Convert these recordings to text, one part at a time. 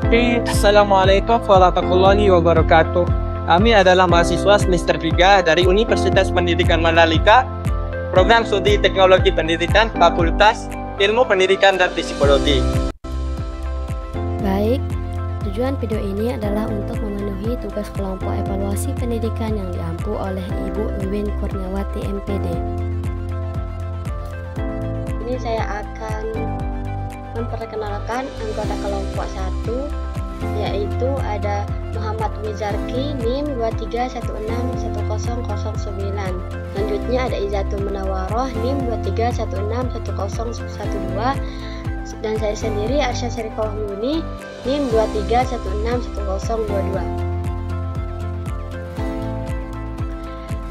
Oke, Assalamualaikum warahmatullahi wabarakatuh. Kami adalah mahasiswa semester 3 dari Universitas Pendidikan Mandalika, Program Studi Teknologi Pendidikan, Fakultas Ilmu Pendidikan dan Psikologi. Baik, tujuan video ini adalah untuk memenuhi tugas kelompok evaluasi pendidikan yang diampu oleh Ibu Wiwin Kurniawati MPD. Ini saya akan memperkenalkan anggota kelompok 1, yaitu ada Muhammad Wizarki NIM 23161009. Selanjutnya ada Izatul Munawaroh NIM 23161012, dan saya sendiri Arsya Syarifah Yuni NIM 23161022.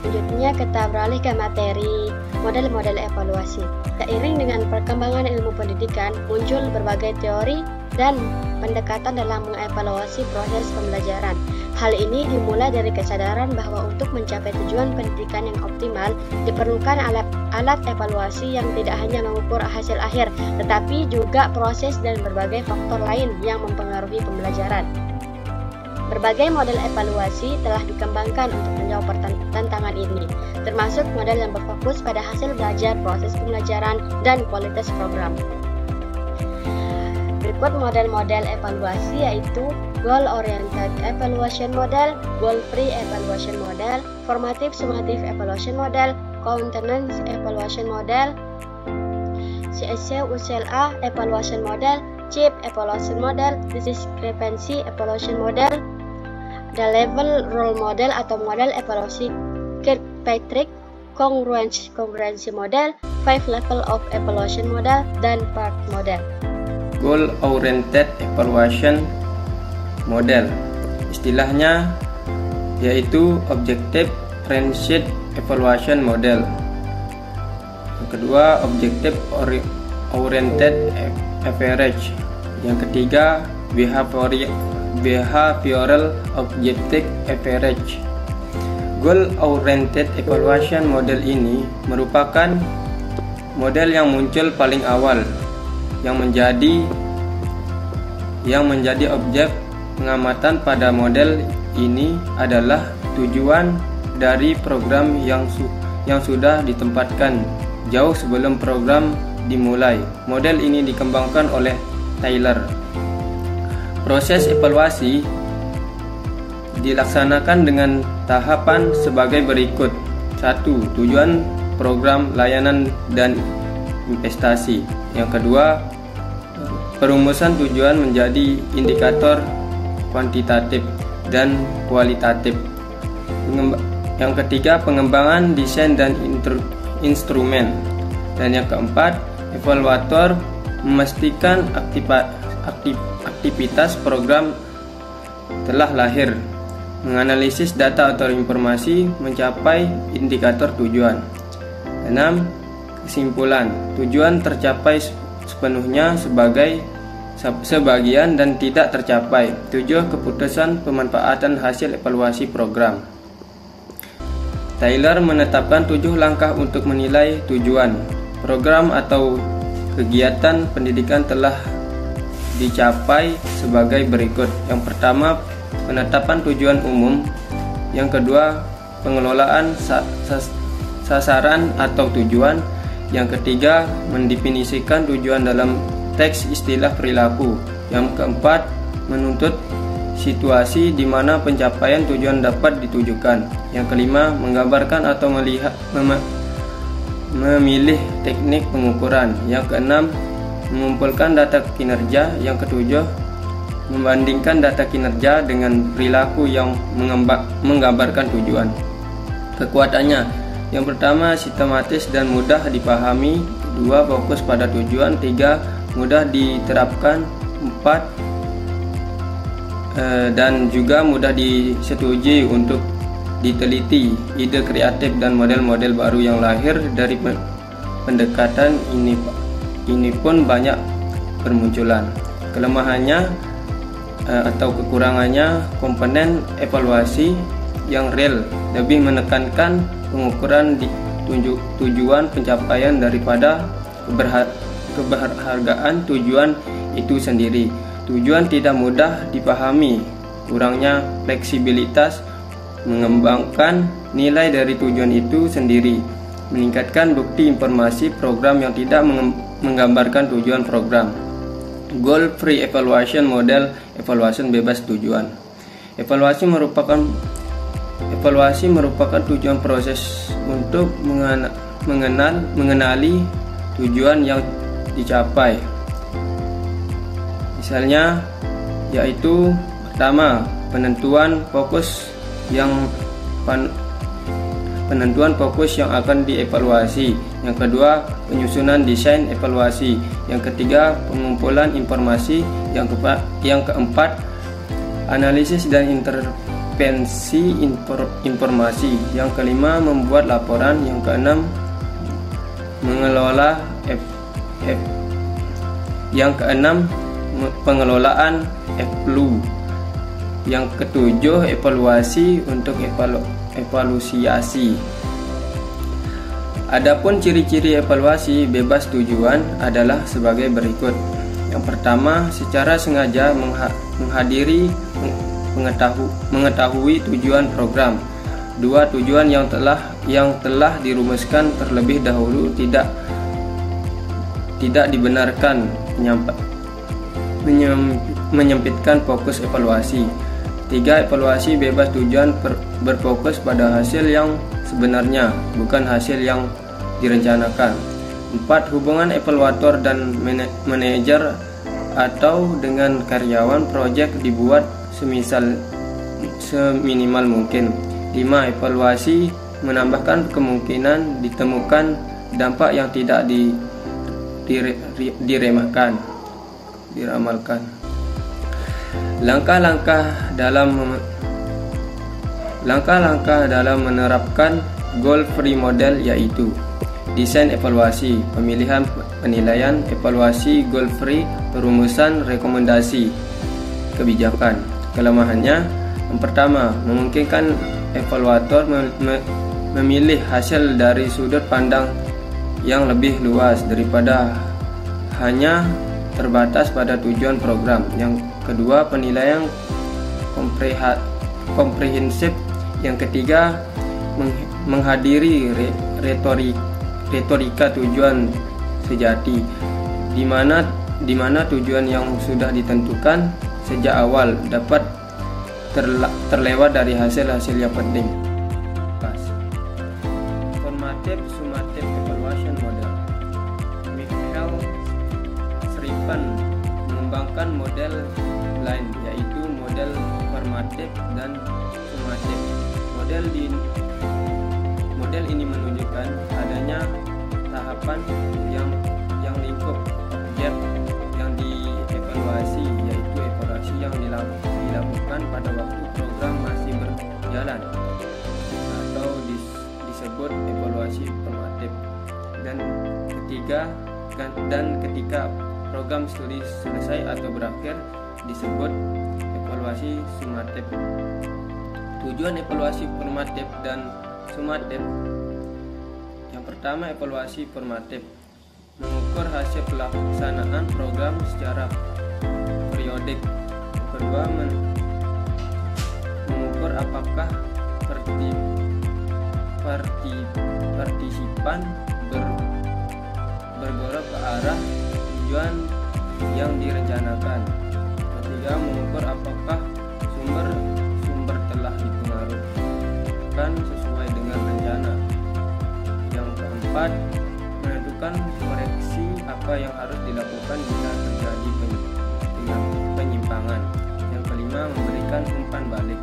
Selanjutnya kita beralih ke materi model-model evaluasi. Seiring dengan perkembangan ilmu pendidikan, muncul berbagai teori dan pendekatan dalam mengevaluasi proses pembelajaran. Hal ini dimulai dari kesadaran bahwa untuk mencapai tujuan pendidikan yang optimal, diperlukan alat evaluasi yang tidak hanya mengukur hasil akhir, tetapi juga proses dan berbagai faktor lain yang mempengaruhi pembelajaran. Berbagai model evaluasi telah dikembangkan untuk menjawab tantangan ini, termasuk model yang berfokus pada hasil belajar, proses pembelajaran, dan kualitas program. Berikut model-model evaluasi yaitu Goal Oriented Evaluation Model, Goal Free Evaluation Model, Formative Summative Evaluation Model, Countenance Evaluation Model, CSC-UCLA Evaluation Model, CHIP Evaluation Model, Discrepancy Evaluation Model, The Level Role Model atau model evaluasi Kirkpatrick, Congruency Model, 5 Level of Evaluation Model, dan Part Model. Goal Oriented Evaluation Model, istilahnya yaitu Objective Oriented Evaluation Model. Yang kedua, Objective Oriented Average. Yang ketiga, Behavioral Objective Average. Goal Oriented Evaluation Model ini merupakan model yang muncul paling awal yang menjadi objek pengamatan. Pada model ini adalah tujuan dari program yang sudah ditempatkan jauh sebelum program dimulai. Model ini dikembangkan oleh Taylor. Proses evaluasi dilaksanakan dengan tahapan sebagai berikut. 1. Tujuan program, layanan, dan investasi. Yang kedua, perumusan tujuan menjadi indikator kuantitatif dan kualitatif. Yang ketiga, pengembangan desain dan instrumen. Dan yang keempat, evaluator memastikan aktivitas program telah lahir, menganalisis data atau informasi, mencapai indikator tujuan. 6. Kesimpulan, tujuan tercapai sepenuhnya, sebagian dan tidak tercapai. 7. Keputusan pemanfaatan hasil evaluasi program. Taylor menetapkan 7 langkah untuk menilai tujuan program atau kegiatan pendidikan telah dicapai sebagai berikut. Yang pertama, penetapan tujuan umum. Yang kedua, pengelolaan sasaran atau tujuan. Yang ketiga, mendefinisikan tujuan dalam teks istilah perilaku. Yang keempat, menuntut situasi di mana pencapaian tujuan dapat ditujukan. Yang kelima, menggambarkan atau memilih teknik pengukuran. Yang keenam, mengumpulkan data kinerja. Yang ketujuh, membandingkan data kinerja dengan perilaku yang menggambarkan tujuan. Kekuatannya, yang pertama, sistematis dan mudah dipahami. 2. Fokus pada tujuan. 3. Mudah diterapkan. 4. Dan juga mudah disetujui untuk diteliti. Ide kreatif dan model-model baru yang lahir dari pendekatan ini pun banyak bermunculan. Kelemahannya atau kekurangannya, komponen evaluasi yang real lebih menekankan pengukuran di tujuan pencapaian daripada keberhargaan tujuan itu sendiri. Tujuan tidak mudah dipahami, kurangnya fleksibilitas, mengembangkan nilai dari tujuan itu sendiri, meningkatkan bukti informasi program yang tidak menggambarkan tujuan program. Goal Free Evaluation Model evaluasi bebas tujuan. Evaluasi merupakan tujuan proses untuk mengenali tujuan yang dicapai. Misalnya, yaitu pertama, penentuan fokus yang akan dievaluasi. Yang kedua, penyusunan desain evaluasi. Yang ketiga, pengumpulan informasi. Yang keempat, analisis dan intervensi informasi. Yang kelima, membuat laporan. Yang keenam, mengelola pengelolaan FLU. Yang ketujuh, evaluasi untuk evaluasi. Adapun ciri-ciri evaluasi bebas tujuan adalah sebagai berikut. Yang pertama, secara sengaja mengetahui tujuan program. Dua, tujuan yang telah dirumuskan terlebih dahulu tidak dibenarkan, menyempitkan fokus evaluasi. 3. Evaluasi bebas tujuan berfokus pada hasil yang sebenarnya, bukan hasil yang direncanakan. 4. Hubungan evaluator dan manajer atau dengan karyawan proyek dibuat seminimal mungkin. 5. Evaluasi menambahkan kemungkinan ditemukan dampak yang tidak diramalkan. Langkah-langkah dalam menerapkan goal free model yaitu desain evaluasi, pemilihan penilaian, evaluasi goal free, perumusan rekomendasi kebijakan. Kelemahannya, yang pertama, memungkinkan evaluator memilih hasil dari sudut pandang yang lebih luas daripada hanya terbatas pada tujuan program. Yang kedua, penilaian komprehensif. Yang ketiga, menghadiri retorika tujuan sejati, di mana tujuan yang sudah ditentukan sejak awal dapat terlewat dari hasil-hasil yang penting. Formative summative evaluation model. Michael Sripan mengembangkan model lain, yaitu model formative dan summative. Model ini menunjukkan adanya tahapan yang lingkup objek yang dievaluasi, yaitu evaluasi yang dilakukan pada waktu program masih berjalan atau disebut evaluasi formatif. Dan ketika program studi selesai atau berakhir disebut evaluasi sumatif. Tujuan evaluasi formatif dan sumatif. Yang pertama, evaluasi formatif mengukur hasil pelaksanaan program secara periodik. Yang kedua, mengukur apakah partisipan bergerak ke arah tujuan yang direncanakan. Ketiga, mengukur apakah sumber telah dipengaruhkan sesuai dengan rencana. Yang keempat, menentukan koreksi apa yang harus dilakukan jika terjadi penyimpangan. Yang kelima, memberikan umpan balik.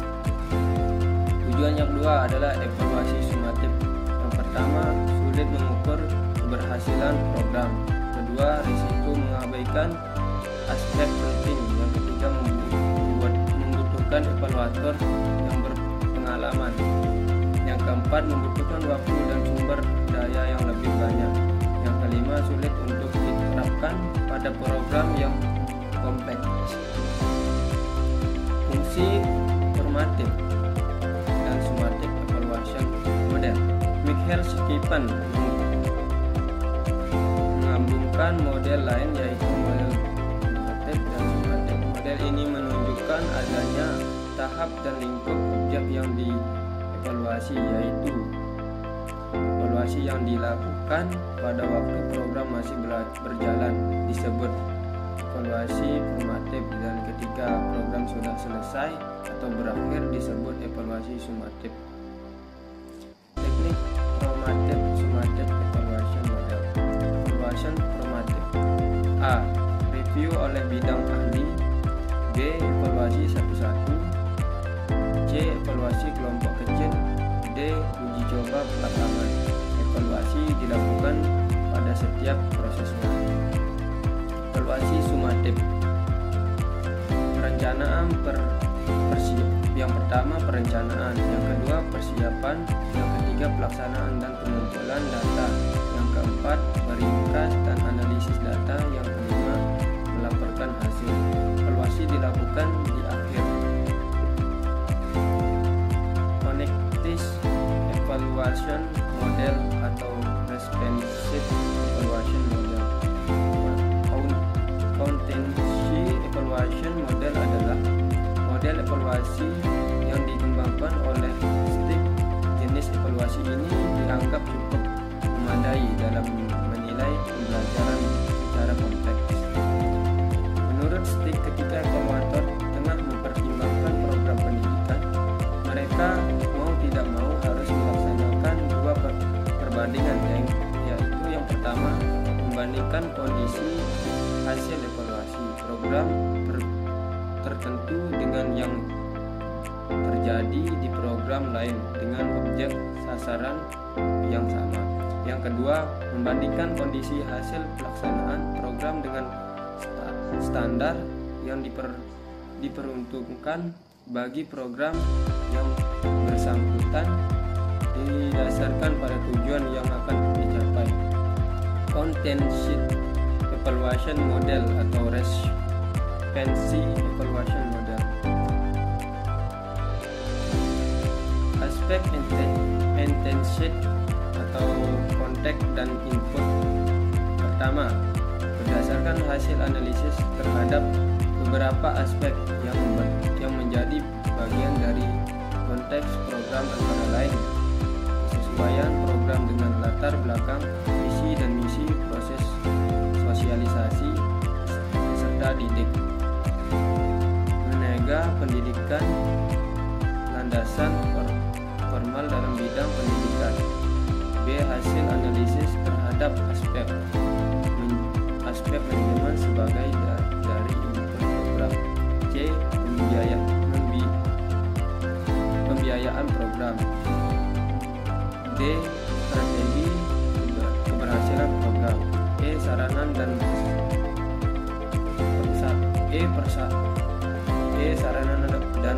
Tujuan yang kedua adalah evaluasi sumatif. Yang pertama, sulit mengukur keberhasilan program. Kedua, risiko mengabaikan aspek penting. Yang ketiga, membutuhkan evaluator yang berpengalaman. Yang keempat, membutuhkan waktu dan sumber daya yang lebih banyak. Yang kelima, sulit untuk diterapkan pada program yang kompleks. Fungsi formatif dan sumatif evaluation model. Michael Sripan mengambungkan model lain, yaitu model formatif dan sumatif. ini menunjukkan adanya tahap dan lingkup objek yang dievaluasi, yaitu evaluasi yang dilakukan pada waktu program masih berjalan disebut evaluasi formatif, dan ketika program sudah selesai atau berakhir disebut evaluasi sumatif. Teknik formatif summative evaluation model. Evaluation formatif: A. Review oleh bidang ahli. B. Evaluasi satu-satu. C. Evaluasi kelompok kecil. D. Uji coba lapangan. Evaluasi dilakukan pada setiap prosesnya. Evaluasi sumatif: perencanaan yang pertama perencanaan, yang kedua persiapan, yang ketiga pelaksanaan dan pengumpulan data, yang keempat meringkas dan analisis data, yang kelima melaporkan hasil. Evaluasi dilakukan di akhir. Connected evaluation model atau responsive evaluation model. Contingency evaluation model adalah model evaluasi yang dikembangkan oleh Stick. Jenis evaluasi ini dianggap cukup memadai dalam menilai pembelajaran secara kompleks. Menurut Stick, ketika evaluator tengah mempertimbangkan program pendidikan, mereka mau tidak mau harus melaksanakan dua perbandingan, yaitu yang pertama membandingkan kondisi hasil evaluasi program tertentu dengan yang terjadi di program lain dengan objek sasaran yang sama. Yang kedua, membandingkan kondisi hasil pelaksanaan program dengan standar yang diperuntukkan bagi program yang bersangkutan didasarkan pada tujuan yang akan dicapai. Contingency evaluation model atau responsive evaluation model. Aspek intensive atau konteks dan input. Pertama, berdasarkan hasil analisis terhadap beberapa aspek yang menjadi bagian dari konteks program, antara lain kesesuaian program dengan latar belakang, visi dan misi, proses sosialisasi serta didik, menega pendidikan, landasan formal dalam bidang pendidikan. B. Hasil analisis terhadap aspek manajemen sebagai dari input program. C. Pembiayaan program. D. Strategi keberhasilan program. E. Saranan dan saranan dan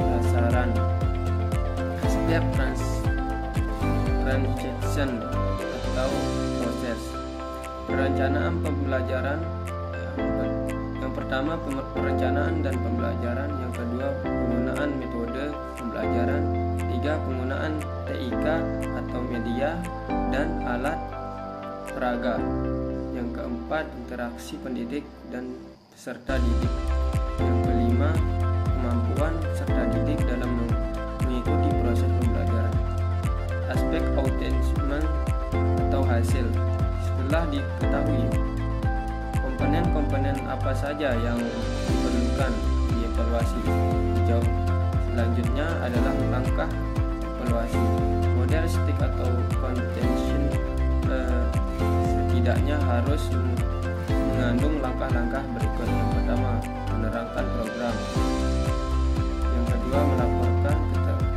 prasaran. Aspek transaction atau proses. Perencanaan pembelajaran. Yang pertama perencanaan dan pembelajaran, yang kedua penggunaan metode pembelajaran, tiga penggunaan TIK atau media dan alat peraga, yang keempat interaksi pendidik dan peserta didik, yang kelima kemampuan peserta didik dalam mengikuti proses pembelajaran. Aspek outcome atau hasil. Setelah diketahui komponen-komponen apa saja yang diperlukan dievaluasi, selanjutnya adalah langkah evaluasi. Model stick atau contention setidaknya harus mengandung langkah-langkah berikut. Yang pertama, menerangkan program. Yang kedua, melaporkan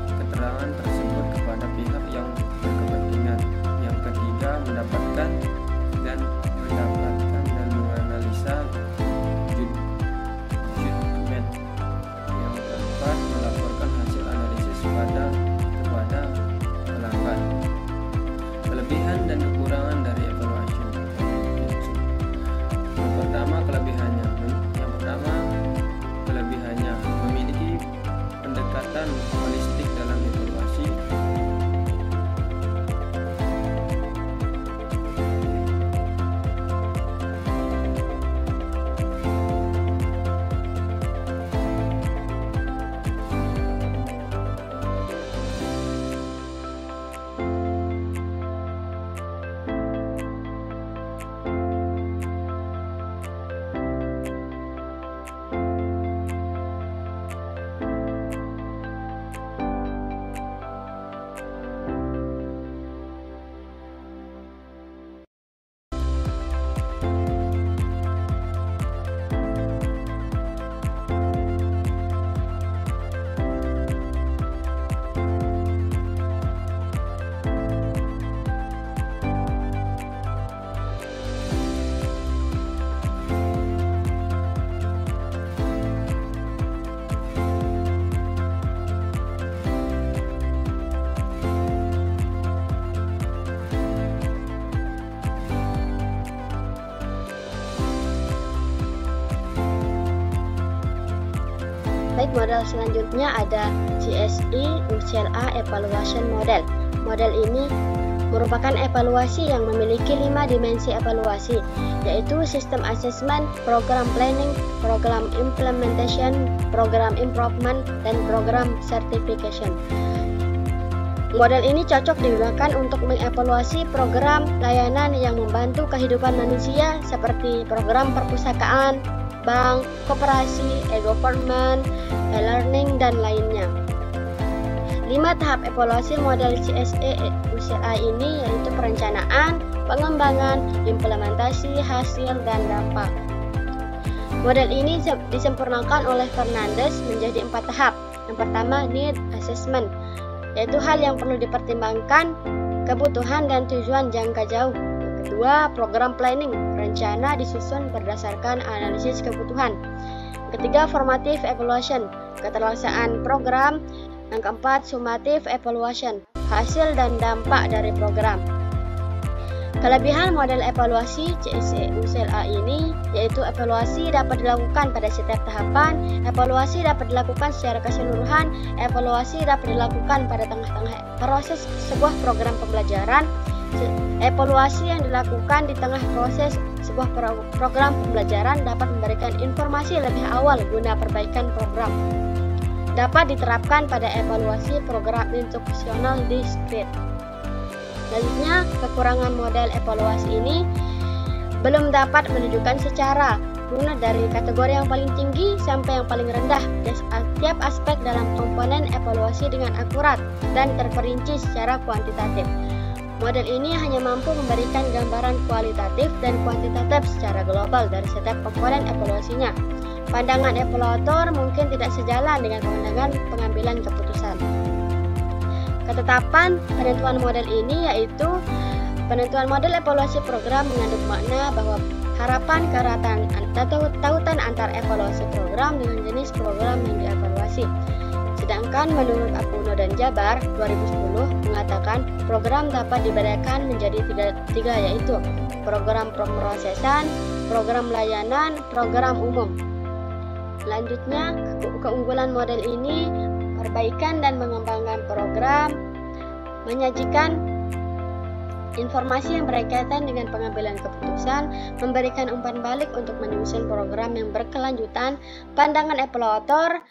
keterangan tersebut kepada pihak yang berkepentingan. Yang ketiga, mendapatkan dan menganalisa judgment. Yang keempat, melaporkan hasil analisis kepada pelanggan. Kelebihan dan kekurangan dari evaluation. Yang pertama, kelebihannya memiliki pendekatan holistik dalam evaluasi. model selanjutnya ada CSE UCLA Evaluation Model. Model ini merupakan evaluasi yang memiliki 5 dimensi evaluasi, yaitu sistem assessment, program planning, program implementation, program improvement, dan program certification. Model ini cocok digunakan untuk mengevaluasi program layanan yang membantu kehidupan manusia seperti program perpustakaan, bank, koperasi, e-government, e-learning, dan lainnya. 5 tahap evaluasi model CSE UCLA ini yaitu perencanaan, pengembangan, implementasi, hasil, dan dampak. Model ini disempurnakan oleh Fernandes menjadi 4 tahap. Yang pertama, need assessment, yaitu hal yang perlu dipertimbangkan, kebutuhan dan tujuan jangka jauh. Yang kedua, program planning, rencana disusun berdasarkan analisis kebutuhan. Yang ketiga, formative evaluation, keterlaksanaan program. Yang keempat, summative evaluation, hasil dan dampak dari program. Kelebihan model evaluasi CSE UCLA ini yaitu evaluasi dapat dilakukan pada setiap tahapan, evaluasi dapat dilakukan secara keseluruhan, evaluasi dapat dilakukan pada tengah-tengah proses sebuah program pembelajaran, evaluasi yang dilakukan di tengah proses sebuah program pembelajaran dapat memberikan informasi lebih awal guna perbaikan program. Dapat diterapkan pada evaluasi program instruksional diskrit. Selanjutnya, kekurangan model evaluasi ini belum dapat menunjukkan secara runut dari kategori yang paling tinggi sampai yang paling rendah setiap aspek dalam komponen evaluasi dengan akurat dan terperinci secara kuantitatif. Model ini hanya mampu memberikan gambaran kualitatif dan kuantitatif secara global dari setiap komponen evaluasinya. Pandangan evaluator mungkin tidak sejalan dengan pandangan pengambilan keputusan. Ketetapan penentuan model ini yaitu penentuan model evaluasi program mengandung makna bahwa harapan keratan atau tautan antar evaluasi program dengan jenis program yang dievaluasi. Sedangkan menurut Akuno dan Jabar 2010 mengatakan program dapat dibedakan menjadi tiga yaitu program pemrosesan, program layanan, program umum. Selanjutnya, keunggulan model ini perbaikan dan mengembangkan program, menyajikan informasi yang berkaitan dengan pengambilan keputusan, memberikan umpan balik untuk menyusun program yang berkelanjutan. Pandangan evaluator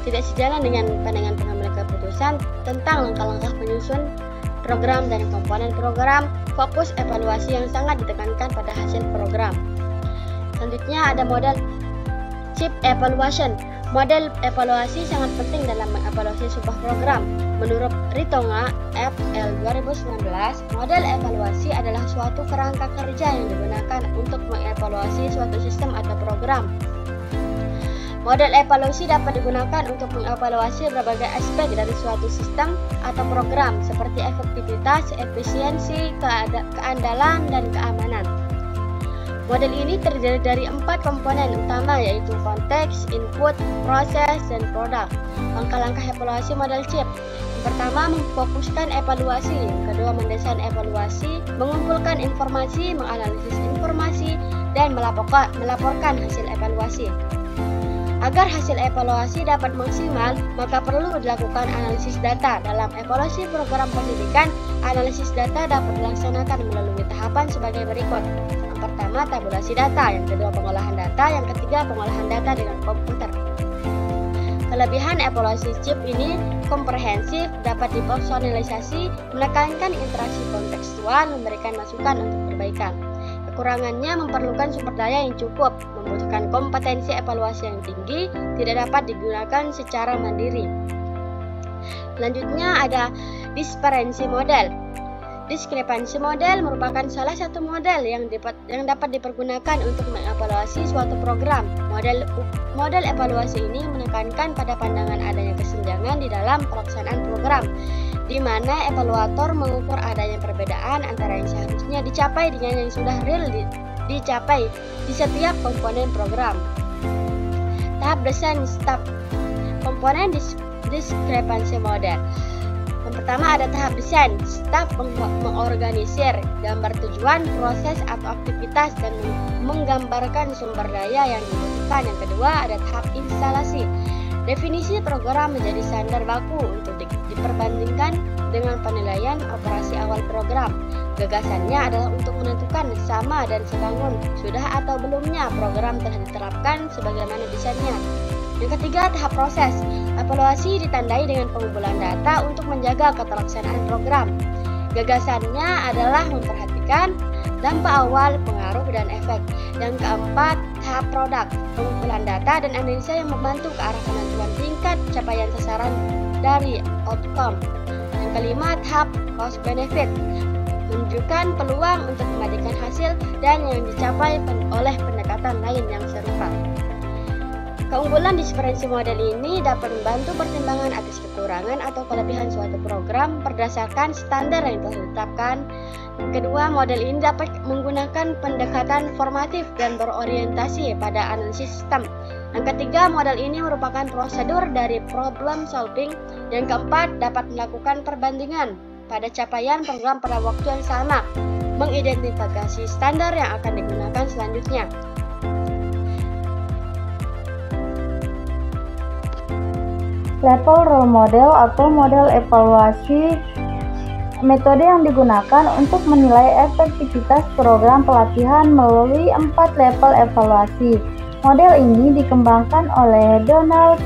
tidak sejalan dengan pandangan pengambil keputusan tentang langkah-langkah menyusun program dan komponen program. Fokus evaluasi yang sangat ditekankan pada hasil program. Selanjutnya ada model CHIP Evaluation. Model evaluasi sangat penting dalam mengevaluasi sebuah program. Menurut Ritonga FL 2019, model evaluasi adalah suatu kerangka kerja yang digunakan untuk mengevaluasi suatu sistem atau program. Model evaluasi dapat digunakan untuk mengevaluasi berbagai aspek dari suatu sistem atau program seperti efektivitas, efisiensi, keandalan, dan keamanan. Model ini terdiri dari 4 komponen utama yaitu konteks, input, proses, dan produk. Langkah-langkah evaluasi model CHIP. Yang pertama, memfokuskan evaluasi. Yang kedua, mendesain evaluasi, mengumpulkan informasi, menganalisis informasi, dan melaporkan hasil evaluasi. Agar hasil evaluasi dapat maksimal, maka perlu dilakukan analisis data. Dalam evaluasi program pendidikan, analisis data dapat dilaksanakan melalui tahapan sebagai berikut. Yang pertama, tabulasi data. Yang kedua, pengolahan data. Yang ketiga, pengolahan data dengan komputer. Kelebihan evaluasi CHIP ini komprehensif, dapat dipersonalisasi, menekankan interaksi kontekstual, memberikan masukan untuk perbaikan. Kekurangannya memerlukan sumber daya yang cukup, membutuhkan kompetensi evaluasi yang tinggi, tidak dapat digunakan secara mandiri. Selanjutnya ada disparency model. Diskrepansi model merupakan salah satu model yang dapat dipergunakan untuk mengevaluasi suatu program. Model evaluasi ini menekankan pada pandangan adanya kesenjangan di dalam pelaksanaan program, di mana evaluator mengukur adanya perbedaan antara yang seharusnya dicapai dengan yang sudah real dicapai di setiap komponen program. Tahap desain staf komponen diskrepansi model. Yang pertama ada tahap desain, staf mengorganisir gambar tujuan, proses atau aktivitas dan menggambarkan sumber daya yang dibutuhkan. Yang kedua ada tahap instalasi. Definisi program menjadi standar baku untuk diperbandingkan dengan penilaian operasi awal program. Gagasannya adalah untuk menentukan sama dan sebangun sudah atau belumnya program telah diterapkan sebagaimana desainnya. Yang ketiga, tahap proses. Evaluasi ditandai dengan pengumpulan data untuk menjaga keterlaksanaan program. Gagasannya adalah memperhatikan dampak awal, pengaruh, dan efek. Yang keempat, tahap produk. Pengumpulan data dan analisa yang membantu ke arah penentuan tingkat capaian sasaran dari outcome. Yang kelima, tahap cost benefit. Menunjukkan peluang untuk memastikan hasil dan yang dicapai oleh pendekatan lain yang serupa. Keunggulan diferensi model ini dapat membantu pertimbangan atas kekurangan atau kelebihan suatu program berdasarkan standar yang telah ditetapkan. Kedua, model ini dapat menggunakan pendekatan formatif dan berorientasi pada analisis sistem. Yang ketiga, model ini merupakan prosedur dari problem solving. Yang keempat, dapat melakukan perbandingan pada capaian program pada waktu yang sama, mengidentifikasi standar yang akan digunakan selanjutnya. Level role model atau model evaluasi, metode yang digunakan untuk menilai efektivitas program pelatihan melalui 4 level evaluasi. Model ini dikembangkan oleh Donald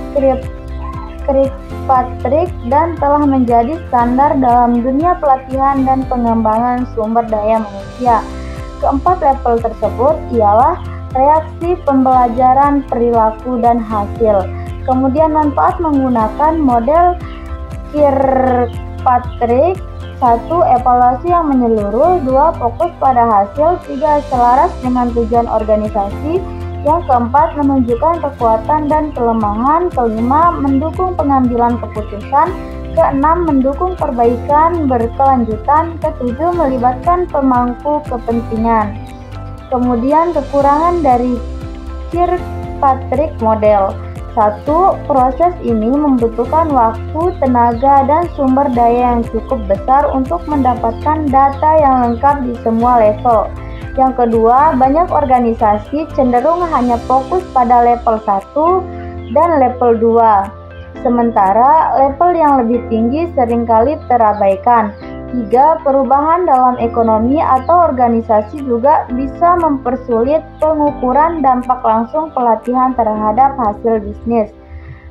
Kirkpatrick dan telah menjadi standar dalam dunia pelatihan dan pengembangan sumber daya manusia. Keempat level tersebut ialah reaksi, pembelajaran, perilaku, dan hasil. Kemudian manfaat menggunakan model Kirkpatrick: 1. Evaluasi yang menyeluruh. 2. Fokus pada hasil. 3. Selaras dengan tujuan organisasi. Yang keempat, menunjukkan kekuatan dan kelemahan. Kelima, mendukung pengambilan keputusan. Keenam, mendukung perbaikan berkelanjutan. Ketujuh, melibatkan pemangku kepentingan. Kemudian kekurangan dari Kirkpatrick model. 1. Proses ini membutuhkan waktu, tenaga, dan sumber daya yang cukup besar untuk mendapatkan data yang lengkap di semua level. Yang kedua, banyak organisasi cenderung hanya fokus pada level 1 dan level 2, sementara level yang lebih tinggi seringkali terabaikan. 3. Perubahan dalam ekonomi atau organisasi juga bisa mempersulit pengukuran dampak langsung pelatihan terhadap hasil bisnis.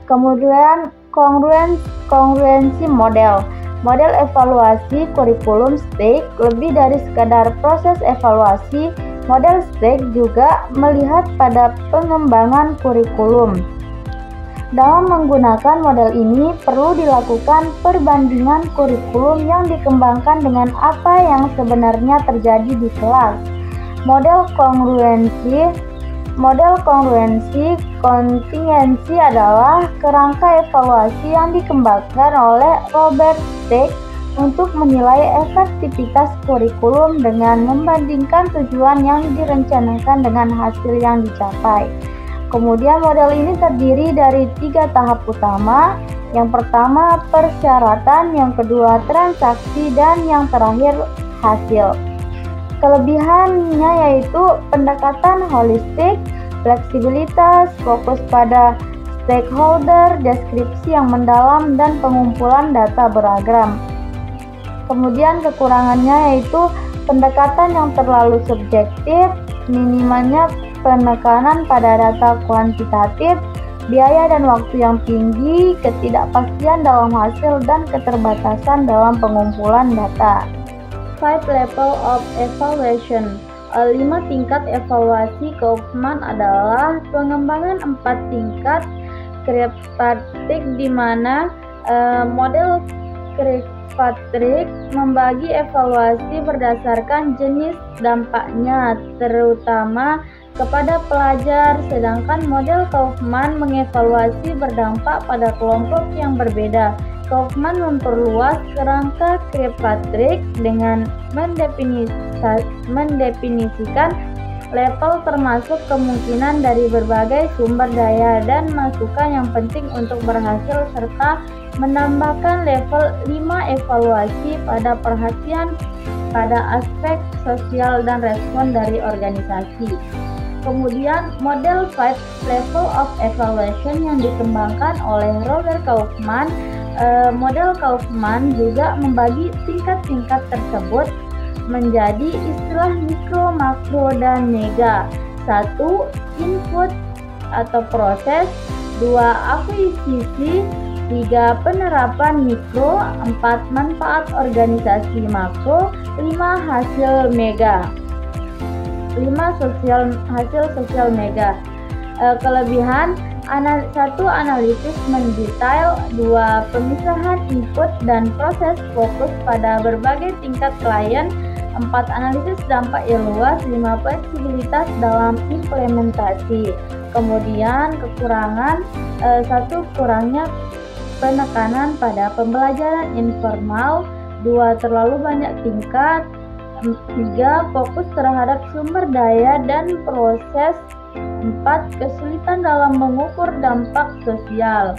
Kemudian kongruensi model. Model evaluasi kurikulum STEIK lebih dari sekadar proses evaluasi. Model STEIK juga melihat pada pengembangan kurikulum. Dalam menggunakan model ini, perlu dilakukan perbandingan kurikulum yang dikembangkan dengan apa yang sebenarnya terjadi di kelas. Model kontingensi adalah kerangka evaluasi yang dikembangkan oleh Robert STEIK untuk menilai efektivitas kurikulum dengan membandingkan tujuan yang direncanakan dengan hasil yang dicapai. Kemudian model ini terdiri dari 3 tahap utama. Yang pertama persyaratan, yang kedua transaksi, dan yang terakhir hasil. Kelebihannya yaitu pendekatan holistik, fleksibilitas, fokus pada stakeholder, deskripsi yang mendalam, dan pengumpulan data beragam. Kemudian kekurangannya yaitu pendekatan yang terlalu subjektif, minimanya penekanan pada data kuantitatif, biaya dan waktu yang tinggi, ketidakpastian dalam hasil, dan keterbatasan dalam pengumpulan data. 5 level of evaluation. 5 tingkat evaluasi Kaufman adalah pengembangan 4 tingkat Kirkpatrick, di mana model Kirkpatrick membagi evaluasi berdasarkan jenis dampaknya, terutama kepada pelajar, sedangkan model Kaufman mengevaluasi berdampak pada kelompok yang berbeda. Kaufman memperluas kerangka Kirkpatrick dengan mendefinisikan level termasuk kemungkinan dari berbagai sumber daya dan masukan yang penting untuk berhasil, serta menambahkan level 5 evaluasi pada perhatian pada aspek sosial dan respon dari organisasi. Kemudian model 5 level of evaluation yang dikembangkan oleh Roger Kaufman. Model Kaufman juga membagi tingkat-tingkat tersebut menjadi istilah mikro, makro, dan mega. 1. Input atau proses. 2. Akuisisi. 3. Penerapan mikro. 4. Manfaat organisasi makro. 5. Hasil mega. 5. Hasil sosial mega. Kelebihan 1. Analisis mendetail. 2. Pemisahan input dan proses fokus pada berbagai tingkat klien. 4. Analisis dampak yang luas. 5. Fleksibilitas dalam implementasi. Kemudian kekurangan 1. Kurangnya penekanan pada pembelajaran informal. 2. Terlalu banyak tingkat. 3. Fokus terhadap sumber daya dan proses. 4. Kesulitan dalam mengukur dampak sosial.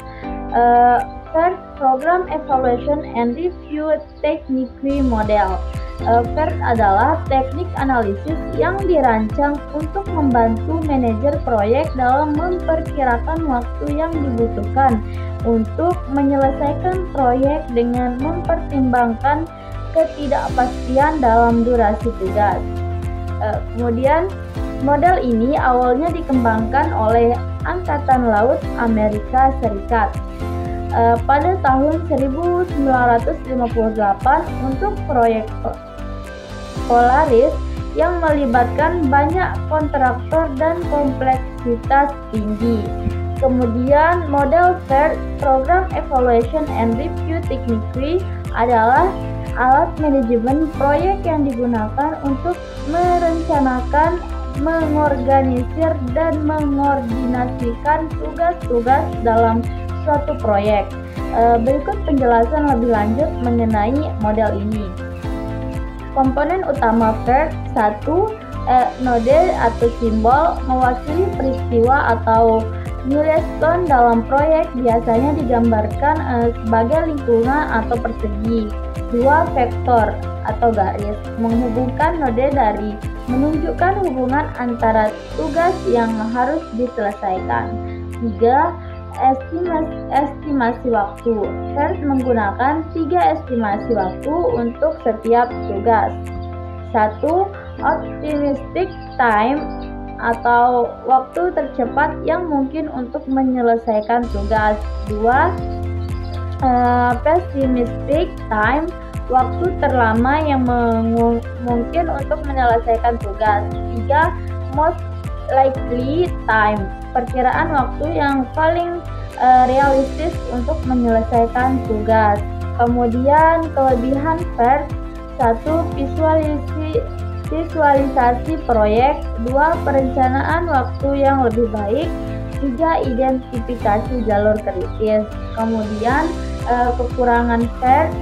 First, Program Evaluation and Review Technique Model. FERT adalah teknik analisis yang dirancang untuk membantu manajer proyek dalam memperkirakan waktu yang dibutuhkan untuk menyelesaikan proyek dengan mempertimbangkan ketidakpastian dalam durasi tugas. Kemudian model ini awalnya dikembangkan oleh Angkatan Laut Amerika Serikat pada tahun 1958 untuk proyek Polaris yang melibatkan banyak kontraktor dan kompleksitas tinggi. Kemudian model FERT, Program Evaluation and Review Technique, adalah alat manajemen proyek yang digunakan untuk merencanakan, mengorganisir, dan mengordinasikan tugas-tugas dalam suatu proyek. Berikut penjelasan lebih lanjut mengenai model ini. Komponen utama FERT. 1. Node atau simbol mewakili peristiwa atau milestone dalam proyek, biasanya digambarkan sebagai lingkungan atau persegi. 2. Vektor atau garis menghubungkan node dari menunjukkan hubungan antara tugas yang harus diselesaikan. 3. Estimasi waktu. FERT menggunakan 3 estimasi waktu untuk setiap tugas. 1. Optimistic time atau waktu tercepat yang mungkin untuk menyelesaikan tugas. 2. Pessimistic time, waktu terlama yang mungkin untuk menyelesaikan tugas. 3. Most likely time, perkiraan waktu yang paling realistis untuk menyelesaikan tugas. Kemudian kelebihan FERT. 1. Visualisasi proyek. 2. Perencanaan waktu yang lebih baik. 3. Identifikasi jalur kritis. Kemudian kekurangan FERT.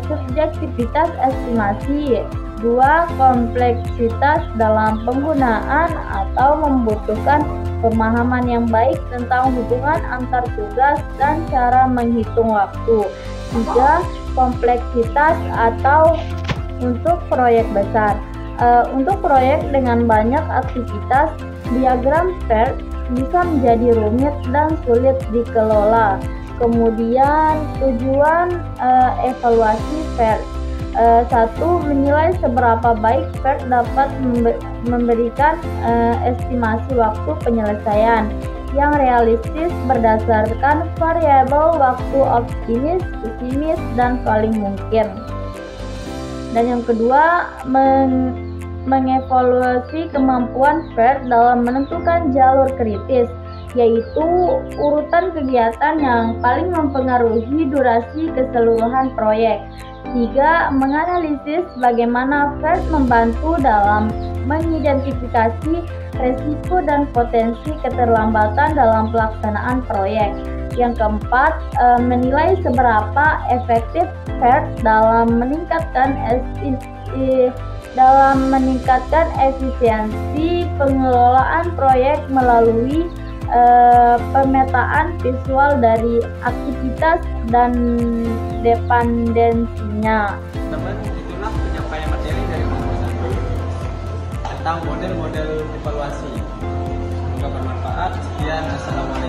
Subjektivitas estimasi. 2. Kompleksitas dalam penggunaan atau membutuhkan pemahaman yang baik tentang hubungan antar tugas dan cara menghitung waktu. 3. Kompleksitas atau untuk proyek besar. Untuk proyek dengan banyak aktivitas, diagram FERT bisa menjadi rumit dan sulit dikelola. Kemudian tujuan evaluasi FERT. 1. Menilai seberapa baik FERT dapat memberikan estimasi waktu penyelesaian yang realistis berdasarkan variabel waktu optimis, pesimis, dan paling mungkin. Dan yang kedua, mengevaluasi kemampuan FERT dalam menentukan jalur kritis, yaitu urutan kegiatan yang paling mempengaruhi durasi keseluruhan proyek. 3. Menganalisis bagaimana FERT membantu dalam mengidentifikasi resiko dan potensi keterlambatan dalam pelaksanaan proyek. Yang keempat, menilai seberapa efektif FERT dalam meningkatkan efisiensi pengelolaan proyek melalui pemetaan visual dari aktivitas dan dependensinya. Teman, itulah penyampaian materi dari kelompok 1 tentang model-model evaluasi. Sekian, assalamualaikum.